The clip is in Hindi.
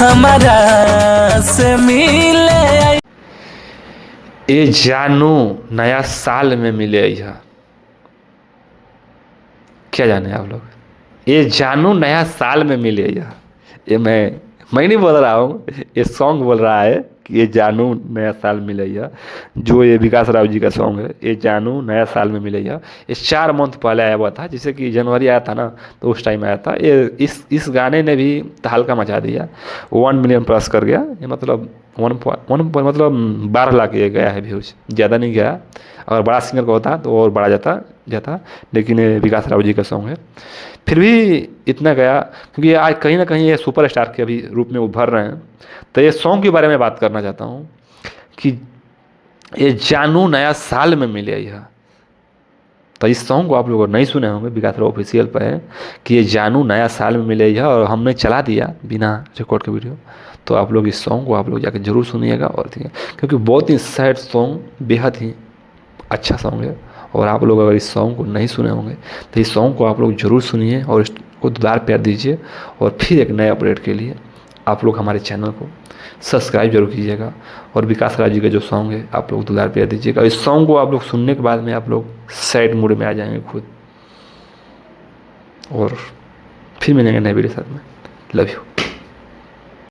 हमारा से मिले। ए जानू नया साल में मिले यह, क्या जाने आप लोग, ये जानू नया साल में मिले यह। ये मैं नहीं बोल रहा हूँ, ये सॉन्ग बोल रहा है कि ये जानू नया साल मिले यह, जो ये विकास राव जी का सॉन्ग है, ये जानू नया साल में मिले यह। ये 4 मंथ पहले आया हुआ था, जैसे कि जनवरी आया था ना, तो उस टाइम आया था ये। इस गाने ने भी तहलका मचा दिया, 1 मिलियन प्लस कर गया ये, मतलब 1 मतलब 12 लाख ये गया है व्यूज, ज़्यादा नहीं गया। अगर बड़ा सिंगर का होता तो और बड़ा जाता जाता, लेकिन ये विकास राव जी का सॉन्ग है, फिर भी इतना गया, क्योंकि ये आज कहीं ना कहीं ये सुपरस्टार के अभी रूप में उभर रहे हैं। तो ये सॉन्ग के बारे में बात करना चाहता हूँ कि ये जानू नया साल में मिले यह। तो इस सॉन्ग को आप लोग नहीं सुने होंगे, विकास राव ऑफिशियल पर है कि ये जानू नया साल में मिले यह, और हमने चला दिया बिना रिकॉर्ड के वीडियो। तो आप लोग इस सॉन्ग को आप लोग जाकर जरूर सुनिएगा, और क्योंकि बहुत ही सैड सॉन्ग, बेहद ही अच्छा सॉन्ग है। और आप लोग अगर इस सॉन्ग को नहीं सुने होंगे तो इस सॉन्ग को आप लोग ज़रूर सुनिए और इसको दुलार प्यार दीजिए। और फिर एक नए अपडेट के लिए आप लोग हमारे चैनल को सब्सक्राइब जरूर कीजिएगा, और विकास राज जी का जो सॉन्ग है आप लोग दुलार प्यार दीजिएगा। इस सॉन्ग को आप लोग सुनने के बाद में आप लोग सैड मूड में आ जाएंगे खुद। और फिर मिलेंगे नए वीडियो साथ में। Love you.